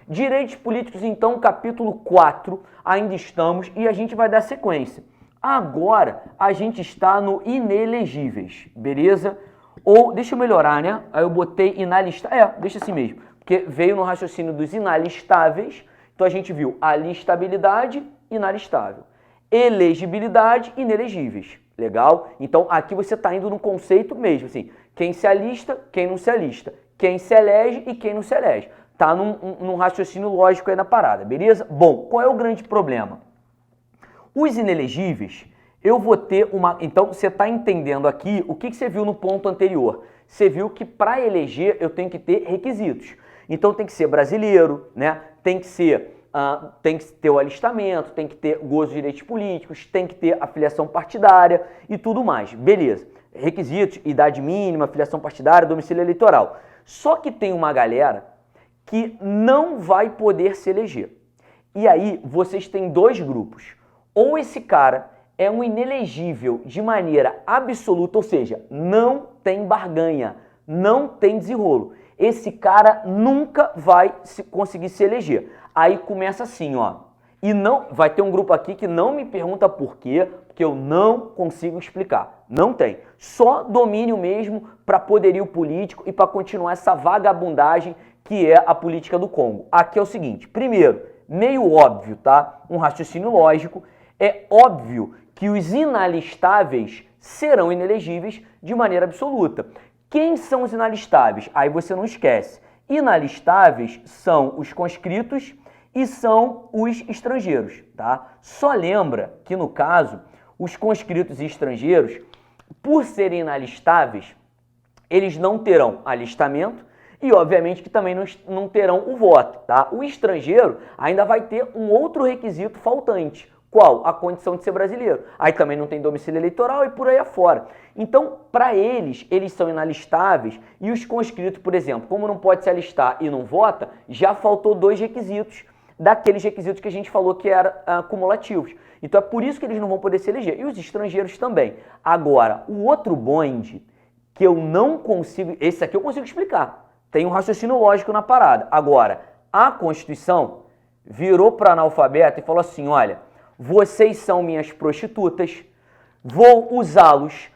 Direitos políticos, então, capítulo 4, ainda estamos e a gente vai dar sequência. Agora, a gente está no inelegíveis, beleza? Ou, deixa eu melhorar, né? Aí eu botei inalistáveis, deixa assim mesmo, porque veio no raciocínio dos inalistáveis, então a gente viu alistabilidade, inalistável, elegibilidade, inelegíveis, legal? Então aqui você está indo no conceito mesmo, assim, quem se alista, quem não se alista, quem se elege e quem não se elege. Tá num raciocínio lógico aí na parada, beleza? Bom, qual é o grande problema? Os inelegíveis, eu vou ter uma... Então, você está entendendo aqui o que você viu no ponto anterior. Você viu que para eleger eu tenho que ter requisitos. Então, tem que ser brasileiro, né? Tem que ter o alistamento, tem que ter gozo de direitos políticos, tem que ter a filiação partidária e tudo mais. Beleza. Requisitos, idade mínima, filiação partidária, domicílio eleitoral. Só que tem uma galera que não vai poder se eleger. E aí, vocês têm dois grupos. Ou esse cara é um inelegível de maneira absoluta, ou seja, não tem barganha, não tem desenrolo. Esse cara nunca vai conseguir se eleger. Aí começa assim, ó. E não vai ter um grupo aqui que não me pergunta por quê, porque eu não consigo explicar. Não tem. Só domínio mesmo para poderio político e para continuar essa vagabundagem que é a política do Congo. Aqui é o seguinte, primeiro, meio óbvio, tá? Um raciocínio lógico. É óbvio que os inalistáveis serão inelegíveis de maneira absoluta. Quem são os inalistáveis? Aí você não esquece. Inalistáveis são os conscritos e são os estrangeiros, tá? Só lembra que, no caso, os conscritos e estrangeiros, por serem inalistáveis, eles não terão alistamento e, obviamente, que também não terão o voto, tá? O estrangeiro ainda vai ter um outro requisito faltante. Qual? A condição de ser brasileiro. Aí também não tem domicílio eleitoral e por aí afora. Então, para eles são inalistáveis e os conscritos, por exemplo, como não pode se alistar e não vota, já faltou dois requisitos daqueles requisitos que a gente falou que eram cumulativos. Então é por isso que eles não vão poder se eleger. E os estrangeiros também. Agora, o outro bonde que eu não consigo... Esse aqui eu consigo explicar. Tem um raciocínio lógico na parada. Agora, a Constituição virou para analfabeto e falou assim, olha, vocês são minhas prostitutas, vou usá-los,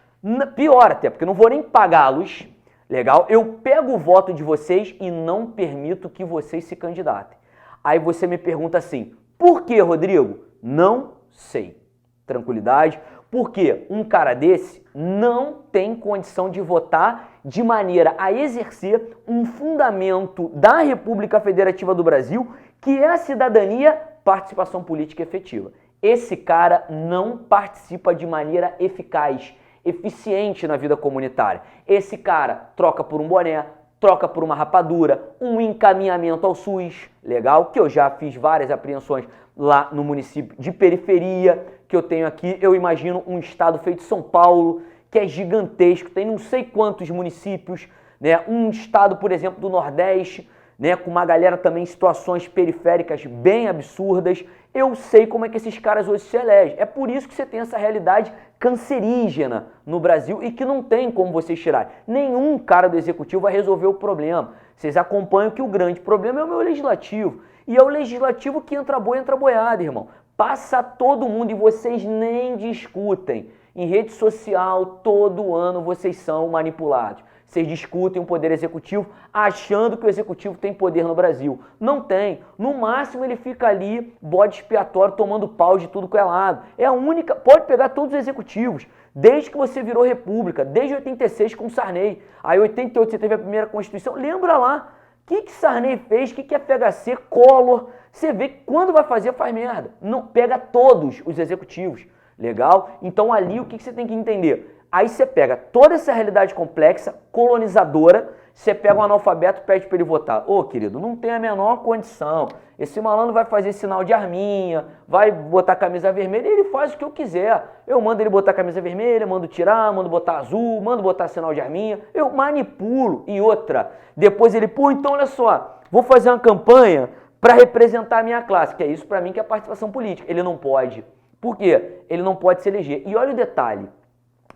pior até, porque eu não vou nem pagá-los, legal? Eu pego o voto de vocês e não permito que vocês se candidatem. Aí você me pergunta assim, por que, Rodrigo? Não sei. Tranquilidade. Porque um cara desse não tem condição de votar de maneira a exercer um fundamento da República Federativa do Brasil, que é a cidadania, participação política efetiva. Esse cara não participa de maneira eficaz, eficiente na vida comunitária. Esse cara troca por um boné, troca por uma rapadura, um encaminhamento ao SUS, legal? Que eu já fiz várias apreensões lá no município de periferia, que eu tenho aqui. Eu imagino um estado feito São Paulo, que é gigantesco, tem não sei quantos municípios, né? Um estado, por exemplo, do Nordeste, né, com uma galera também em situações periféricas bem absurdas. Eu sei como é que esses caras hoje se elegem. É por isso que você tem essa realidade cancerígena no Brasil e que não tem como vocês tirarem. Nenhum cara do executivo vai resolver o problema. Vocês acompanham que o grande problema é o meu legislativo. E é o legislativo que entra boi, entra boiada, irmão. Passa todo mundo e vocês nem discutem. Em rede social, todo ano vocês são manipulados. Vocês discutem o poder executivo achando que o executivo tem poder no Brasil. Não tem. No máximo ele fica ali, bode expiatório, tomando pau de tudo que é lado. É a única... Pode pegar todos os executivos, desde que você virou república, desde 86 com Sarney. Aí 88 você teve a primeira Constituição. Lembra lá. O que Sarney fez? O que é FHC, Collor? Você vê que quando vai fazer, faz merda. Não, pega todos os executivos. Legal? Então ali o que você tem que entender? Aí você pega toda essa realidade complexa, colonizadora, você pega um analfabeto e pede para ele votar. Ô, querido, não tem a menor condição. Esse malandro vai fazer sinal de arminha, vai botar camisa vermelha e ele faz o que eu quiser. Eu mando ele botar camisa vermelha, mando tirar, mando botar azul, mando botar sinal de arminha. Eu manipulo. E outra, depois ele, pô, então olha só, vou fazer uma campanha para representar a minha classe, que é isso para mim que é participação política. Ele não pode. Por quê? Ele não pode se eleger. E olha o detalhe.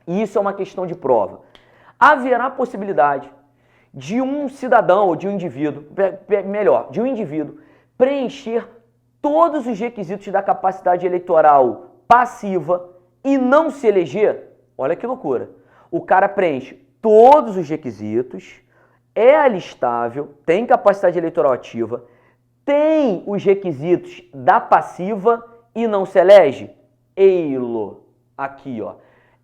E isso é uma questão de prova. Haverá possibilidade de um cidadão ou de um indivíduo, melhor, de um indivíduo, preencher todos os requisitos da capacidade eleitoral passiva e não se eleger, olha que loucura. O cara preenche todos os requisitos, é alistável, tem capacidade eleitoral ativa, tem os requisitos da passiva e não se elege? Eilo, aqui ó.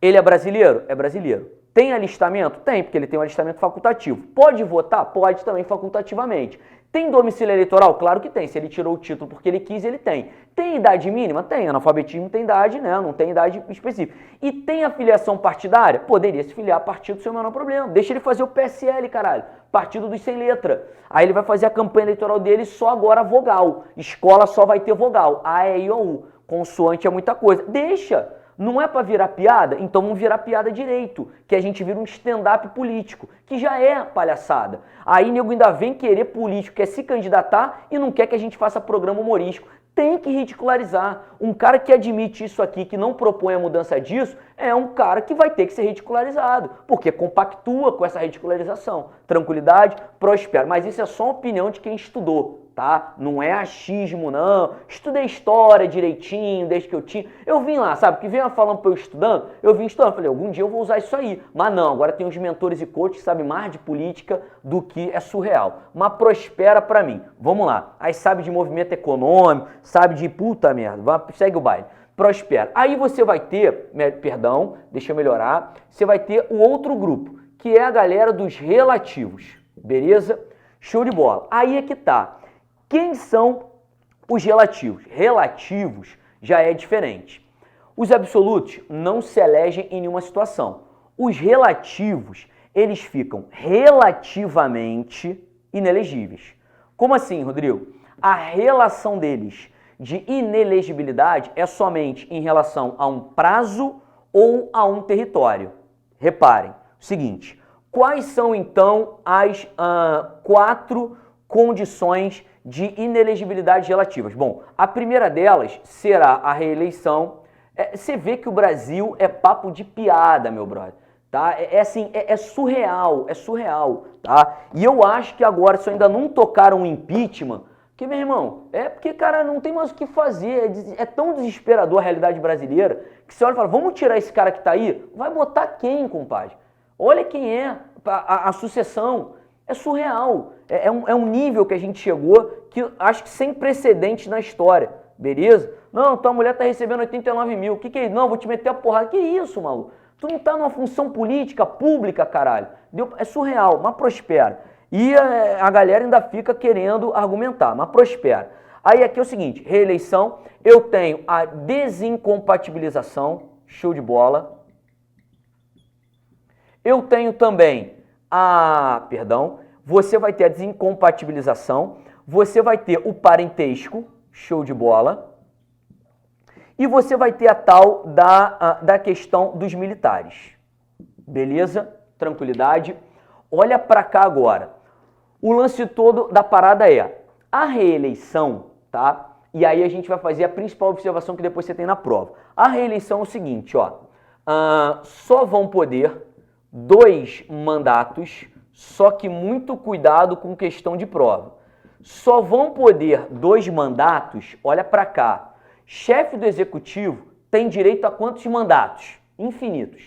Ele é brasileiro? É brasileiro. Tem alistamento? Tem, porque ele tem um alistamento facultativo. Pode votar? Pode também facultativamente. Tem domicílio eleitoral? Claro que tem. Se ele tirou o título porque ele quis, ele tem. Tem idade mínima? Tem. Analfabetismo tem idade, né? Não tem idade específica. E tem afiliação partidária? Poderia se filiar a partido sem o menor problema. Deixa ele fazer o PSL, caralho. Partido dos sem letra. Aí ele vai fazer a campanha eleitoral dele só agora vogal. Escola só vai ter vogal. A, E, I, O, U. Consoante é muita coisa. Deixa. Não é para virar piada? Então vamos virar piada direito, que a gente vira um stand-up político, que já é palhaçada. Aí nego ainda vem querer político, quer se candidatar e não quer que a gente faça programa humorístico. Tem que ridicularizar. Um cara que admite isso aqui, que não propõe a mudança disso, é um cara que vai ter que ser ridicularizado, porque compactua com essa ridicularização. Tranquilidade, prospera. Mas isso é só uma opinião de quem estudou, tá? Não é achismo, não. Estudei história direitinho, desde que eu tinha... Eu vim lá, sabe? Que vinha falando para eu estudando, eu vim estudando. Falei, algum dia eu vou usar isso aí. Mas não, agora tem uns mentores e coaches que sabem mais de política do que é surreal. Mas prospera para mim. Vamos lá. Aí sabe de movimento econômico, sabe de puta merda. Segue o baile. Prospera. Aí você vai ter, perdão, deixa eu melhorar, você vai ter o outro grupo, que é a galera dos relativos. Beleza? Show de bola. Aí é que tá. Quem são os relativos? Relativos já é diferente. Os absolutos não se elegem em nenhuma situação. Os relativos, eles ficam relativamente inelegíveis. Como assim, Rodrigo? A relação deles de inelegibilidade é somente em relação a um prazo ou a um território. Reparem, o seguinte, quais são então as 4 condições de inelegibilidade relativas? Bom, a primeira delas será a reeleição. Você vê que o Brasil é papo de piada, meu brother. Tá? É surreal, tá? E eu acho que agora, se ainda não tocaram o impeachment, que, meu irmão, é porque, cara, não tem mais o que fazer, é tão desesperador a realidade brasileira, que você olha e fala, vamos tirar esse cara que tá aí? Vai botar quem, compadre? Olha quem é, a sucessão, é surreal, é um nível que a gente chegou, que acho que sem precedente na história, beleza? Não, tua mulher tá recebendo 89 mil, que é isso? Não, vou te meter a porrada, que isso, maluco? Tu não tá numa função política, pública, caralho, é surreal, mas prospera. E a galera ainda fica querendo argumentar, mas prospera. Aí aqui é o seguinte, reeleição, eu tenho a desincompatibilização, show de bola. Eu tenho também você vai ter a desincompatibilização, você vai ter o parentesco, show de bola. E você vai ter a tal da questão dos militares. Beleza? Tranquilidade. Olha para cá agora. O lance todo da parada é a reeleição, tá? E aí a gente vai fazer a principal observação que depois você tem na prova. A reeleição é o seguinte, ó. Só vão poder 2 mandatos, só que muito cuidado com questão de prova. Só vão poder 2 mandatos, olha para cá. Chefe do executivo tem direito a quantos mandatos? Infinitos.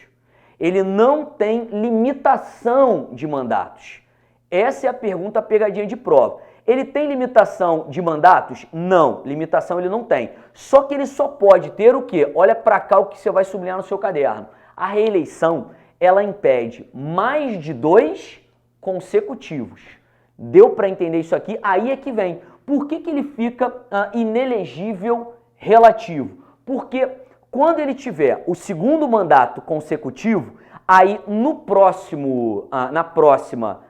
Ele não tem limitação de mandatos. Essa é a pergunta pegadinha de prova. Ele tem limitação de mandatos? Não, limitação ele não tem. Só que ele só pode ter o quê? Olha para cá o que você vai sublinhar no seu caderno. A reeleição, ela impede mais de 2 consecutivos. Deu para entender isso aqui? Aí é que vem. Por que ele fica inelegível relativo? Porque quando ele tiver o segundo mandato consecutivo, aí na próxima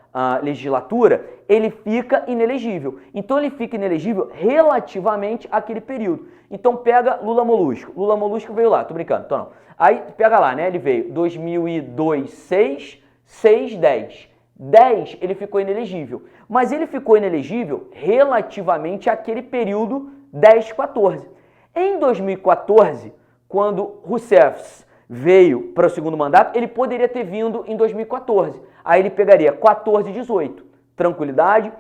legislatura, ele fica inelegível. Então ele fica inelegível relativamente àquele período. Então pega Lula Molusco. Lula Molusco veio lá, tô brincando, então não. Aí pega lá, né? Ele veio 2002, 6, 10. 10 ele ficou inelegível. Mas ele ficou inelegível relativamente àquele período 10, 14. Em 2014, quando Rousseff veio para o segundo mandato, ele poderia ter vindo em 2014. Aí ele pegaria 14 e 18. Tranquilidade.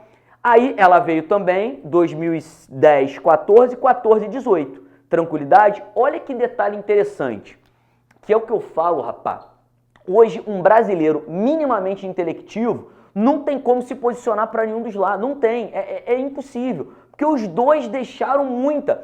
Aí ela veio também 2010, 14, 14, 18. Tranquilidade? Olha que detalhe interessante, que é o que eu falo, rapaz. Hoje, um brasileiro minimamente intelectivo não tem como se posicionar para nenhum dos lados. Não tem, é impossível. Porque os dois deixaram muita.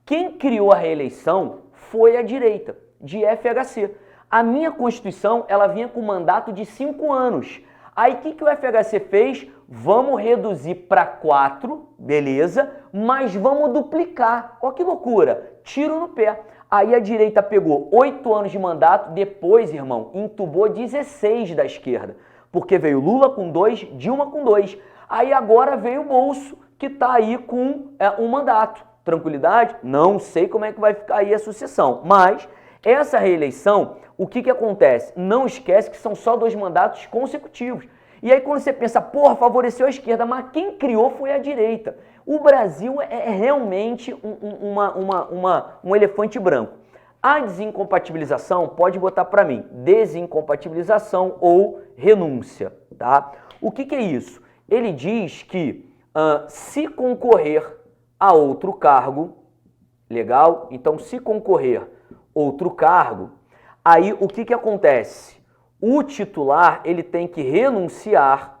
Quem criou a reeleição foi a direita, de FHC. A minha Constituição, ela vinha com mandato de 5 anos. Aí o que o FHC fez? Vamos reduzir para 4, beleza, mas vamos duplicar. Olha que loucura, tiro no pé. Aí a direita pegou 8 anos de mandato, depois, irmão, entubou 16 da esquerda. Porque veio Lula com 2, Dilma com 2. Aí agora veio o Bolso, que está aí com um mandato. Tranquilidade? Não sei como é que vai ficar aí a sucessão, mas essa reeleição, o que acontece? Não esquece que são só 2 mandatos consecutivos. E aí quando você pensa, porra, favoreceu a esquerda, mas quem criou foi a direita. O Brasil é realmente um elefante branco. A desincompatibilização, pode botar para mim, desincompatibilização ou renúncia, tá? O que é isso? Ele diz que se concorrer a outro cargo, legal? Então, se concorrer outro cargo, aí o que acontece? O titular, ele tem que renunciar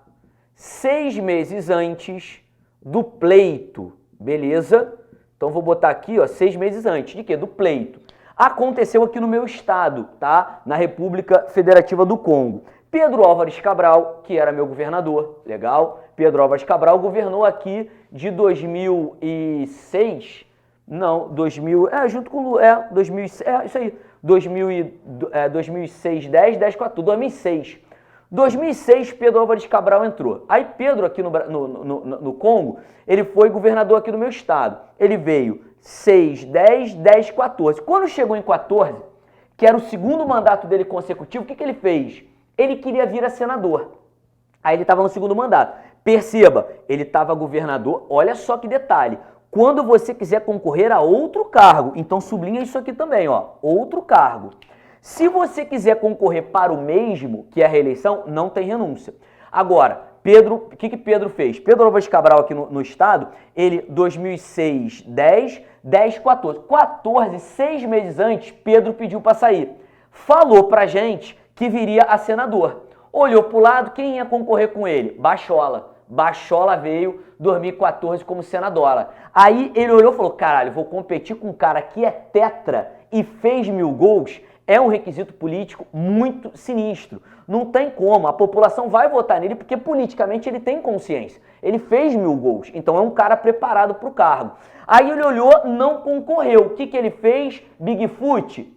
6 meses antes do pleito, beleza? Então, vou botar aqui, ó, 6 meses antes. De quê? Do pleito. Aconteceu aqui no meu estado, tá? Na República Federativa do Congo. Pedro Álvares Cabral, que era meu governador, legal? Pedro Álvares Cabral governou aqui de 2006, não, 2000, junto com o 2000, isso aí, 2006, 10, 10, 14, 2006. 2006, Pedro Álvares Cabral entrou. Aí Pedro aqui no Congo, ele foi governador aqui do meu estado. Ele veio 6, 10, 10, 14. Quando chegou em 14, que era o segundo mandato dele consecutivo, o que ele fez? Ele queria vir a senador. Aí ele estava no segundo mandato. Perceba, ele estava governador, olha só que detalhe. Quando você quiser concorrer a outro cargo, então sublinha isso aqui também, ó, outro cargo. Se você quiser concorrer para o mesmo, que é a reeleição, não tem renúncia. Agora, Pedro, o que Pedro fez? Pedro Álvares Cabral aqui no estado, ele 2006, 10, 10, 14. 14, 6 meses antes, Pedro pediu para sair. Falou pra gente que viria a senador. Olhou para o lado, quem ia concorrer com ele? Bachola. Bachola veio 2014 como senadora. Aí ele olhou e falou, caralho, vou competir com um cara que é tetra e fez 1000 gols. É um requisito político muito sinistro. Não tem como, a população vai votar nele porque politicamente ele tem consciência. Ele fez 1000 gols, então é um cara preparado para o cargo. Aí ele olhou, não concorreu. O que ele fez? Bigfoot?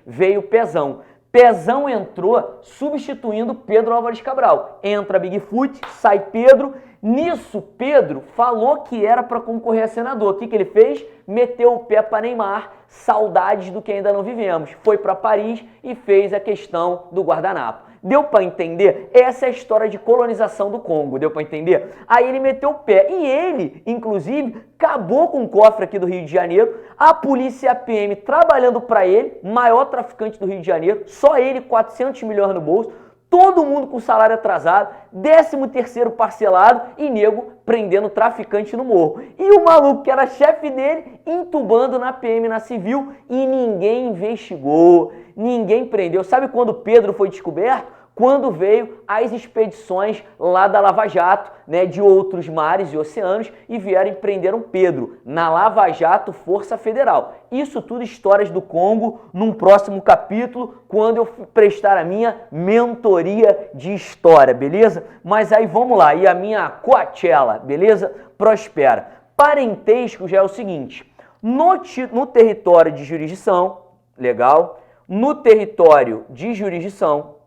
Veio Pezão. Pezão entrou substituindo Pedro Álvares Cabral. Entra Bigfoot, sai Pedro. Nisso, Pedro falou que era para concorrer a senador. O que ele fez? Meteu o pé para Neymar, saudades do que ainda não vivemos. Foi para Paris e fez a questão do guardanapo. Deu para entender? Essa é a história de colonização do Congo, deu para entender? Aí ele meteu o pé e ele, inclusive, acabou com o cofre aqui do Rio de Janeiro, a polícia e a PM trabalhando para ele, maior traficante do Rio de Janeiro, só ele, 400 milhões no bolso, todo mundo com salário atrasado, 13º parcelado e nego prendendo traficante no morro. E o maluco que era chefe dele entubando na PM, na civil, e ninguém investigou, ninguém prendeu. Sabe quando Pedro foi descoberto? Quando veio as expedições lá da Lava Jato, né, de outros mares e oceanos, e vieram e prenderam Pedro na Lava Jato Força Federal. Isso tudo histórias do Congo num próximo capítulo, quando eu prestar a minha mentoria de história, beleza? Mas aí vamos lá, e a minha Coachella, beleza? Prospera. Parentesco já é o seguinte, no território de jurisdição, legal? No território de jurisdição,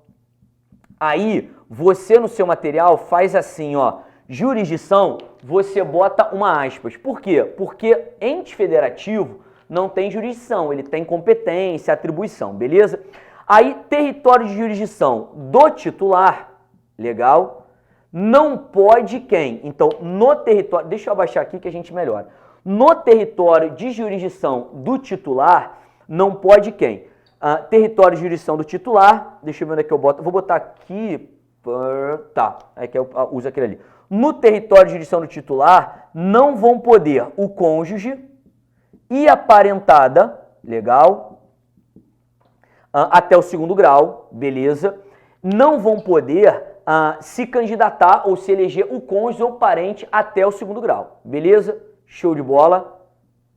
aí, você no seu material faz assim, ó, jurisdição, você bota uma aspas. Por quê? Porque ente federativo não tem jurisdição, ele tem competência, atribuição, beleza? Aí, território de jurisdição do titular, legal? Não pode quem? Então, no território, deixa eu abaixar aqui que a gente melhora. No território de jurisdição do titular, não pode quem? Território de jurisdição do titular, deixa eu ver onde é que eu boto, vou botar aqui, tá, é que eu uso aquele ali. No território de jurisdição do titular, não vão poder o cônjuge e a parentada, legal, até o segundo grau, beleza, não vão poder se candidatar ou se eleger o cônjuge ou parente até o segundo grau, beleza? Show de bola,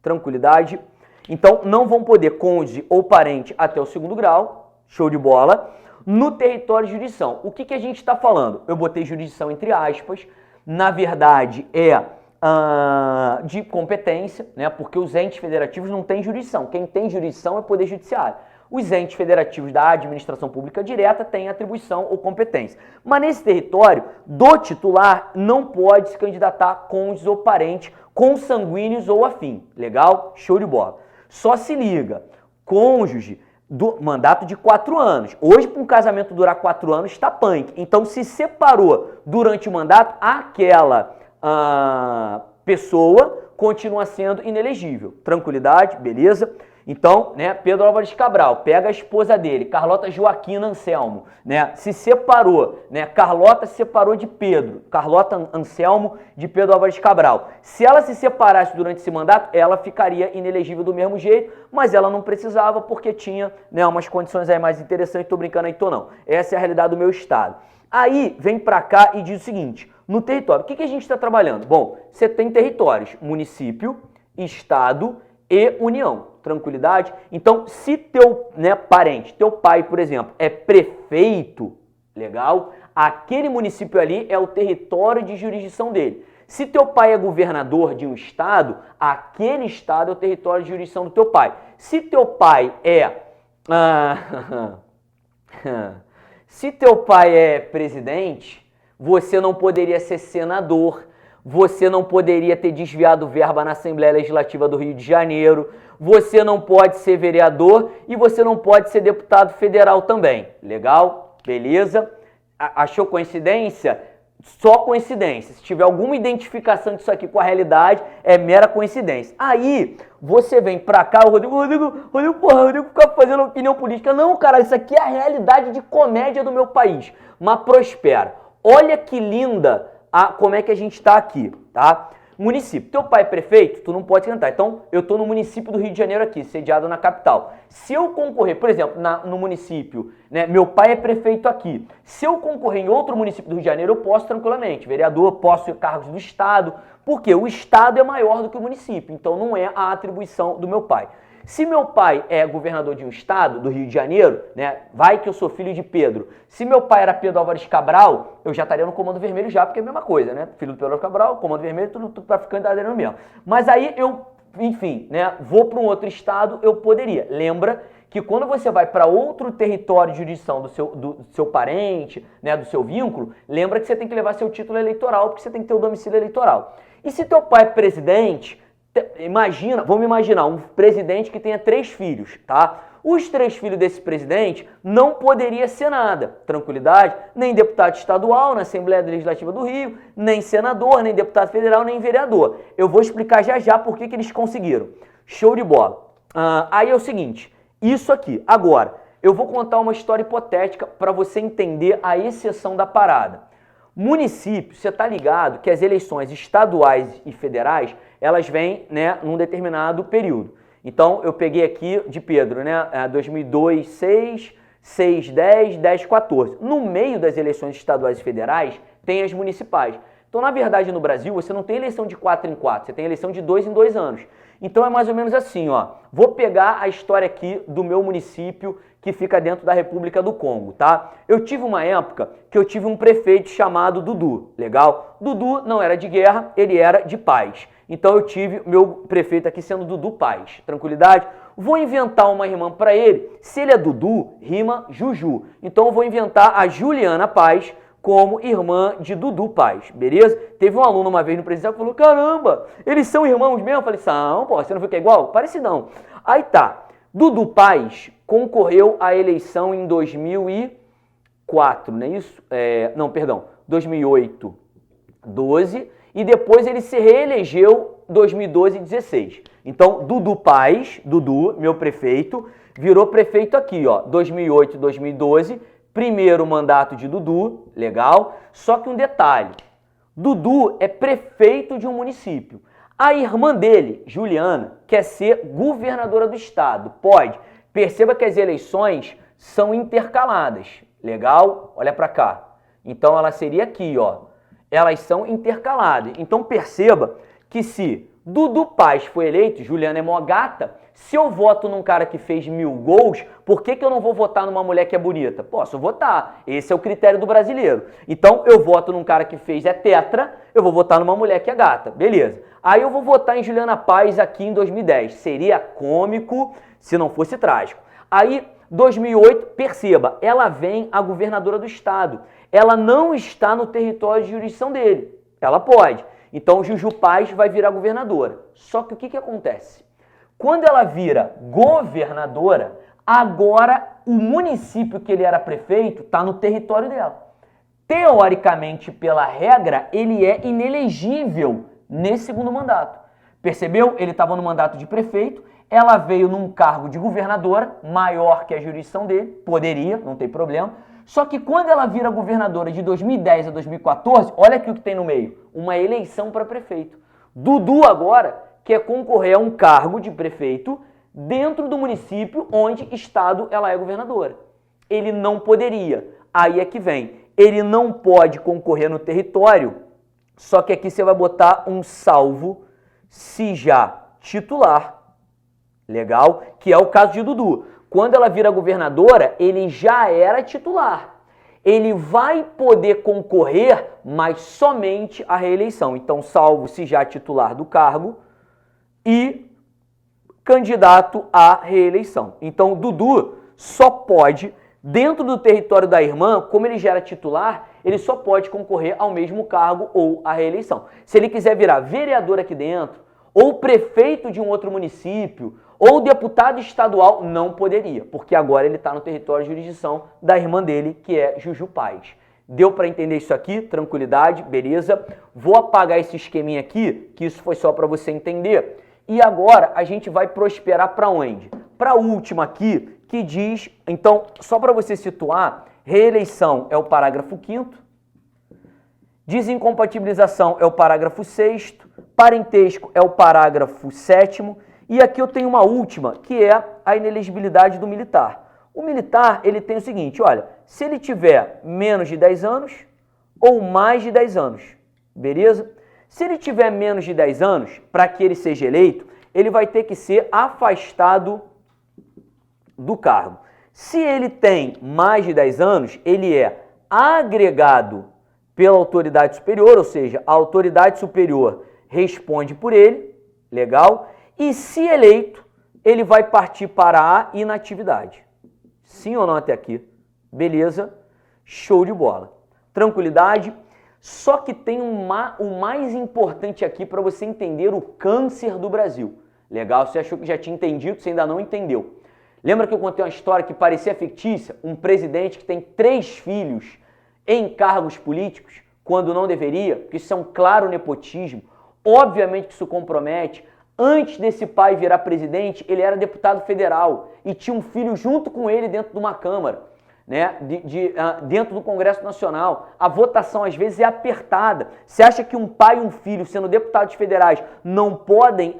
tranquilidade. Então, não vão poder cônjuge ou parente até o segundo grau, show de bola. No território de jurisdição, o que a gente está falando? Eu botei jurisdição entre aspas, na verdade é de competência, né? Porque os entes federativos não têm jurisdição, quem tem jurisdição é o Poder Judiciário. Os entes federativos da administração pública direta têm atribuição ou competência. Mas nesse território, do titular, não pode se candidatar cônjuges ou parente consanguíneos ou afim. Legal? Show de bola. Só se liga, cônjuge do mandato de 4 anos. Hoje, para um casamento durar 4 anos, está punk. Então, se separou durante o mandato, aquela pessoa continua sendo inelegível. Tranquilidade? Beleza? Então, né, Pedro Álvares Cabral pega a esposa dele, Carlota Joaquina Anselmo, né, se separou, né, Carlota se separou de Pedro, Carlota Anselmo de Pedro Álvares Cabral. Se ela se separasse durante esse mandato, ela ficaria inelegível do mesmo jeito, mas ela não precisava porque tinha, né, umas condições aí mais interessantes, tô brincando aí, tô não. Essa é a realidade do meu estado. Aí, vem pra cá e diz o seguinte, no território, o que a gente está trabalhando? Bom, você tem territórios, município, estado e União. Tranquilidade? Então, se teu, né, parente, teu pai, por exemplo, é prefeito, legal, aquele município ali é o território de jurisdição dele. Se teu pai é governador de um estado, aquele estado é o território de jurisdição do teu pai. Se teu pai é... se teu pai é presidente, você não poderia ser senador, você não poderia ter desviado verba na Assembleia Legislativa do Rio de Janeiro, você não pode ser vereador e você não pode ser deputado federal também. Legal? Beleza? Achou coincidência? Só coincidência. Se tiver alguma identificação disso aqui com a realidade, é mera coincidência. Aí, você vem pra cá, o Rodrigo fica fazendo opinião política. Não, cara, isso aqui é a realidade de comédia do meu país. Mas prospera. Olha que linda como é que a gente está aqui, tá? Município. Teu pai é prefeito, tu não pode cantar. Então, eu estou no município do Rio de Janeiro aqui, sediado na capital. Se eu concorrer, por exemplo, no município, né, meu pai é prefeito aqui. Se eu concorrer em outro município do Rio de Janeiro, eu posso tranquilamente. Vereador, posso ir cargos do Estado, porque o Estado é maior do que o município. Então, não é a atribuição do meu pai. Se meu pai é governador de um estado, do Rio de Janeiro, né, vai que eu sou filho de Pedro. Se meu pai era Pedro Álvares Cabral, eu já estaria no Comando Vermelho já, porque é a mesma coisa, né? Filho do Pedro Álvares Cabral, Comando Vermelho, tudo pra ficar no mesmo. Mas aí eu, enfim, né, vou para um outro estado, eu poderia. Lembra que quando você vai para outro território de jurisdição do seu parente, né, do seu vínculo, lembra que você tem que levar seu título eleitoral, porque você tem que ter o domicílio eleitoral. E se teu pai é presidente... vamos imaginar um presidente que tenha 3 filhos, tá? Os 3 filhos desse presidente não poderia ser nada, tranquilidade, nem deputado estadual na Assembleia Legislativa do Rio, nem senador, nem deputado federal, nem vereador. Eu vou explicar já por que eles conseguiram. Show de bola. Aí é o seguinte, isso aqui, agora, eu vou contar uma história hipotética para você entender a exceção da parada. Município, você está ligado que as eleições estaduais e federais, elas vêm, né, num determinado período. Então, eu peguei aqui de Pedro, né, 2002, 6, 6, 10, 10, 14. No meio das eleições estaduais e federais, tem as municipais. Então, na verdade, no Brasil, você não tem eleição de 4 em 4, você tem eleição de 2 em 2 anos. Então, é mais ou menos assim, ó. Vou pegar a história aqui do meu município que fica dentro da República do Congo, tá? Eu tive uma época que eu tive um prefeito chamado Dudu, legal? Dudu não era de guerra, ele era de paz. Então, eu tive meu prefeito aqui sendo Dudu Paz, tranquilidade? Vou inventar uma irmã para ele. Se ele é Dudu, rima Juju. Então, eu vou inventar a Juliana Paz como irmã de Dudu Paz, beleza? Teve um aluno uma vez no presencial que falou, caramba, eles são irmãos mesmo? Eu falei, são, pô, você não viu que é igual? Parece não. Aí tá, Dudu Paz concorreu à eleição em 2004, não é isso? 2008, 12, e depois ele se reelegeu 2012 e 16. Então, Dudu Paz, Dudu, meu prefeito, virou prefeito aqui, ó, 2008 e 2012, primeiro mandato de Dudu, legal, só que um detalhe, Dudu é prefeito de um município. A irmã dele, Juliana, quer ser governadora do estado. Pode. Perceba que as eleições são intercaladas. Legal? Olha para cá. Então ela seria aqui, ó. Elas são intercaladas. Então perceba que se Dudu Paz foi eleito, Juliana é mó gata, se eu voto num cara que fez 1000 gols, por que eu não vou votar numa mulher que é bonita? Posso votar. Esse é o critério do brasileiro. Então eu voto num cara que fez tetra, eu vou votar numa mulher que é gata. Beleza. Aí eu vou votar em Juliana Paz aqui em 2010. Seria cômico se não fosse trágico. Aí, 2008, perceba, ela vem a governadora do estado. Ela não está no território de jurisdição dele. Ela pode. Então, Juju Paz vai virar governadora. Só que o que acontece? Quando ela vira governadora, agora o município que ele era prefeito está no território dela. Teoricamente, pela regra, ele é inelegível nesse segundo mandato. Percebeu? Ele estava no mandato de prefeito, ela veio num cargo de governadora, maior que a jurisdição dele, poderia, não tem problema. Só que quando ela vira governadora de 2010 a 2014, olha aqui o que tem no meio, uma eleição para prefeito. Dudu agora quer concorrer a um cargo de prefeito dentro do município onde estado ela é governadora. Ele não poderia. Aí é que vem. Ele não pode concorrer no território, só que aqui você vai botar um salvo se já titular. Legal? Que é o caso de Dudu. Quando ela vira governadora, ele já era titular. Ele vai poder concorrer, mas somente à reeleição. Então, salvo se já titular do cargo e candidato à reeleição. Então, Dudu só pode, dentro do território da irmã, como ele já era titular, ele só pode concorrer ao mesmo cargo ou à reeleição. Se ele quiser virar vereador aqui dentro, ou prefeito de um outro município, ou deputado estadual, não poderia, porque agora ele está no território de jurisdição da irmã dele, que é Juju Paz. Deu para entender isso aqui? Tranquilidade, beleza? Vou apagar esse esqueminha aqui, que isso foi só para você entender. E agora a gente vai prosperar para onde? Para a última aqui, que diz, então, só para você situar, reeleição é o parágrafo 5º, desincompatibilização é o parágrafo 6º, parentesco é o parágrafo 7º, e aqui eu tenho uma última, que é a inelegibilidade do militar. O militar, ele tem o seguinte, olha, se ele tiver menos de 10 anos ou mais de 10 anos, beleza? Se ele tiver menos de 10 anos, para que ele seja eleito, ele vai ter que ser afastado do cargo. Se ele tem mais de 10 anos, ele é agregado pela autoridade superior, ou seja, a autoridade superior responde por ele, legal? E se eleito, ele vai partir para a inatividade. Sim ou não até aqui? Beleza? Show de bola. Tranquilidade. Só que tem o mais importante aqui para você entender o câncer do Brasil. Legal? Você achou que já tinha entendido, você ainda não entendeu. Lembra que eu contei uma história que parecia fictícia? Um presidente que tem 3 filhos em cargos políticos, quando não deveria, porque isso é um claro nepotismo. Obviamente que isso compromete. Antes desse pai virar presidente, ele era deputado federal e tinha um filho junto com ele dentro de uma Câmara, né? Dentro do Congresso Nacional. A votação às vezes é apertada. Você acha que um pai e um filho, sendo deputados federais, não podem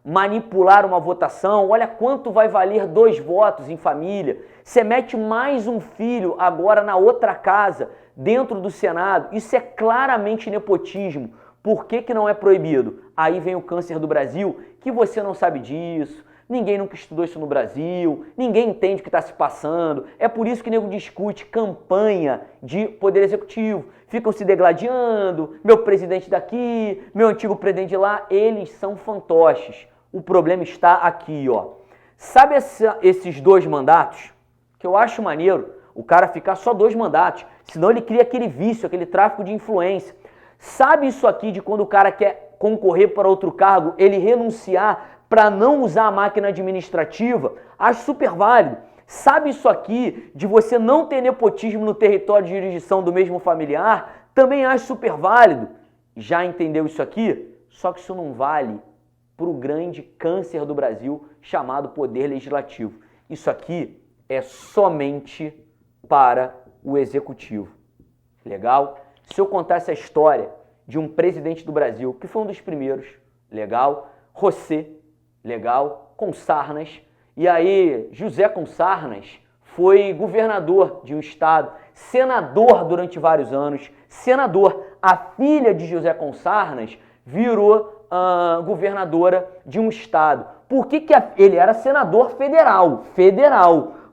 manipular uma votação? Olha quanto vai valer 2 votos em família. Você mete mais um filho agora na outra casa, dentro do Senado. Isso é claramente nepotismo. Por que não é proibido? Aí vem o câncer do Brasil, que você não sabe disso, ninguém nunca estudou isso no Brasil, ninguém entende o que está se passando. É por isso que o nego discute campanha de poder executivo. Ficam se degladiando, meu presidente daqui, meu antigo presidente de lá, eles são fantoches. O problema está aqui, ó. Sabe esses 2 mandatos? Que eu acho maneiro o cara ficar só 2 mandatos, senão ele cria aquele vício, aquele tráfico de influência. Sabe isso aqui de quando o cara quer concorrer para outro cargo, ele renunciar para não usar a máquina administrativa? Acho super válido. Sabe isso aqui de você não ter nepotismo no território de jurisdição do mesmo familiar? Também acho super válido. Já entendeu isso aqui? Só que isso não vale para o grande câncer do Brasil chamado Poder Legislativo. Isso aqui é somente para o Executivo. Legal? se eu contasse a história de um presidente do Brasil, que foi um dos primeiros, legal, José, legal, Consarnas, e aí José Consarnas foi governador de um estado, senador durante vários anos, senador. A filha de José Consarnas virou governadora de um estado. Por que ele era senador federal?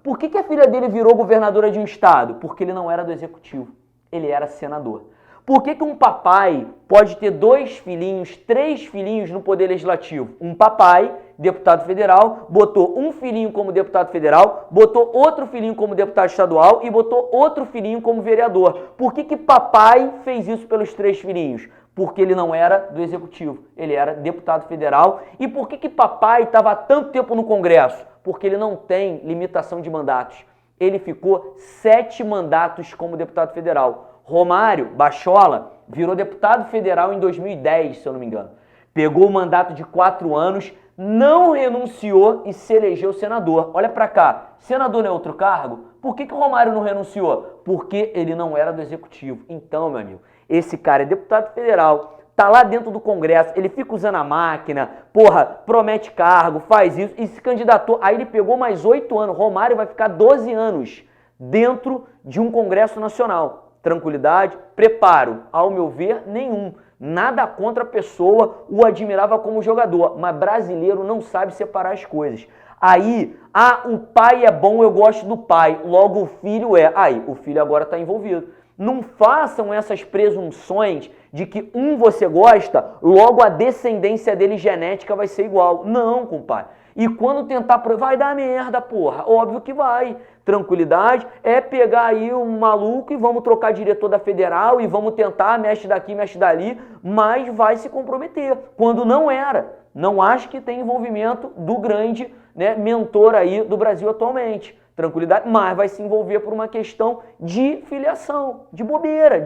Por que a filha dele virou governadora de um estado? Porque ele não era do executivo, ele era senador. Por que um papai pode ter 2 filhinhos, 3 filhinhos no poder legislativo? Um papai, deputado federal, botou um filhinho como deputado federal, botou outro filhinho como deputado estadual e botou outro filhinho como vereador. Por que papai fez isso pelos 3 filhinhos? Porque ele não era do executivo, ele era deputado federal. E por que papai estava há tanto tempo no Congresso? Porque ele não tem limitação de mandatos. Ele ficou 7 mandatos como deputado federal. Romário Bachola virou deputado federal em 2010, se eu não me engano. Pegou o mandato de 4 anos, não renunciou e se elegeu senador. Olha pra cá, senador não é outro cargo? Por que o Romário não renunciou? Porque ele não era do executivo. Então, meu amigo, esse cara é deputado federal, tá lá dentro do Congresso, ele fica usando a máquina, porra, promete cargo, faz isso e se candidatou. Aí ele pegou mais 8 anos. Romário vai ficar 12 anos dentro de um Congresso Nacional. Tranquilidade, preparo, ao meu ver, nenhum. Nada contra a pessoa, o admirava como jogador, mas brasileiro não sabe separar as coisas. Aí, o pai é bom, eu gosto do pai, logo o filho é. Aí, o filho agora está envolvido. Não façam essas presunções de que você gosta, logo a descendência dele genética vai ser igual. Não, compadre. E quando tentar, vai dar merda, porra. Óbvio que vai. Tranquilidade é pegar aí um maluco e vamos trocar diretor da federal e vamos tentar, mexe daqui, mexe dali, mas vai se comprometer. Quando não era. Não acho que tem envolvimento do grande, né, mentor aí do Brasil atualmente. Tranquilidade, mas vai se envolver por uma questão de filiação, de bobeira.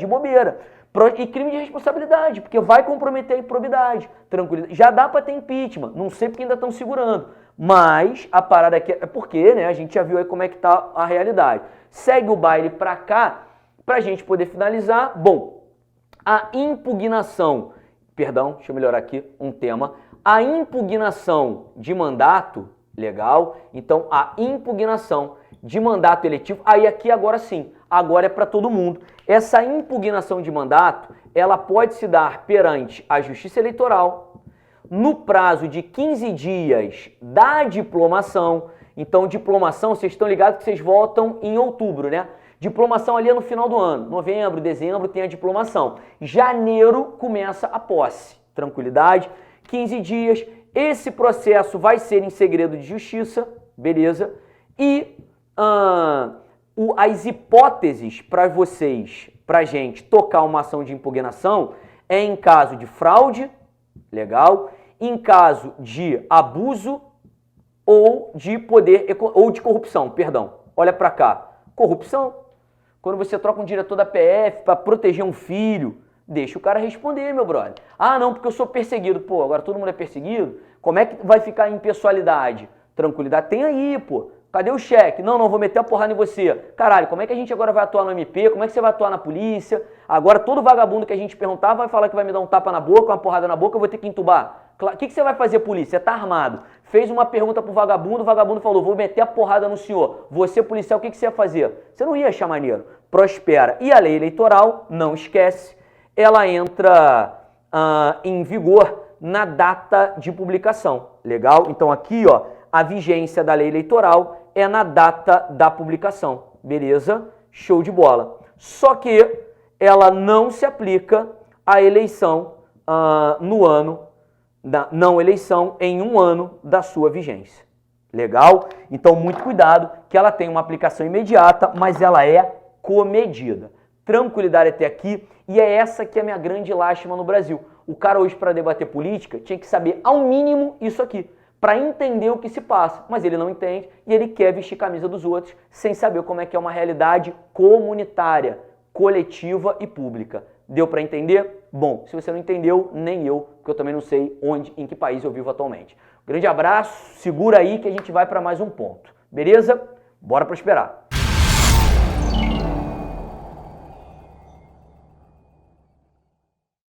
E crime de responsabilidade, porque vai comprometer a improbidade. Tranquilidade. Já dá para ter impeachment, não sei porque ainda estão segurando. Mas a parada aqui é porque, né, a gente já viu aí como é que tá a realidade. Segue o baile para cá, para a gente poder finalizar. Bom, a impugnação, perdão, deixa eu melhorar aqui um tema. A impugnação de mandato, legal, então a impugnação de mandato eletivo, aí aqui agora sim, agora é para todo mundo. Essa impugnação de mandato, ela pode se dar perante a Justiça Eleitoral, no prazo de 15 dias da diplomação. Então, diplomação, vocês estão ligados que vocês votam em outubro, né? Diplomação ali é no final do ano. Novembro, dezembro tem a diplomação. Janeiro começa a posse. Tranquilidade. 15 dias. Esse processo vai ser em segredo de justiça, beleza? E as hipóteses para vocês, pra gente tocar uma ação de impugnação é em caso de fraude, legal, em caso de abuso ou de ou de corrupção, perdão. Olha para cá. Corrupção. Quando você troca um diretor da PF para proteger um filho, deixa o cara responder, meu brother. Ah, não, porque eu sou perseguido. Pô, agora todo mundo é perseguido? Como é que vai ficar a impessoalidade? Tranquilidade tem aí, pô. Cadê o cheque? Não, vou meter a porrada em você. Caralho, como é que a gente agora vai atuar no MP? Como é que você vai atuar na polícia? Agora todo vagabundo que a gente perguntar vai falar que vai me dar um tapa na boca, uma porrada na boca, eu vou ter que entubar. O que você vai fazer, polícia? Você tá armado. Fez uma pergunta pro vagabundo, o vagabundo falou, vou meter a porrada no senhor. Você, policial, o que você ia fazer? Você não ia achar maneiro. Prospera. E a lei eleitoral, não esquece, ela entra em vigor na data de publicação. Legal? Então aqui, ó, a vigência da lei eleitoral é na data da publicação. Beleza? Show de bola. Só que ela não se aplica à eleição no ano, não eleição em um ano da sua vigência. Legal? Então, muito cuidado, que ela tem uma aplicação imediata, mas ela é comedida. Tranquilidade até aqui, e é essa que é a minha grande lástima no Brasil. O cara hoje, para debater política, tinha que saber ao mínimo isso aqui, para entender o que se passa, mas ele não entende e ele quer vestir camisa dos outros sem saber como é que é uma realidade comunitária, coletiva e pública. Deu para entender? Bom, se você não entendeu, nem eu, porque eu também não sei em que país eu vivo atualmente. Grande abraço, segura aí que a gente vai para mais um ponto. Beleza? Bora prosperar!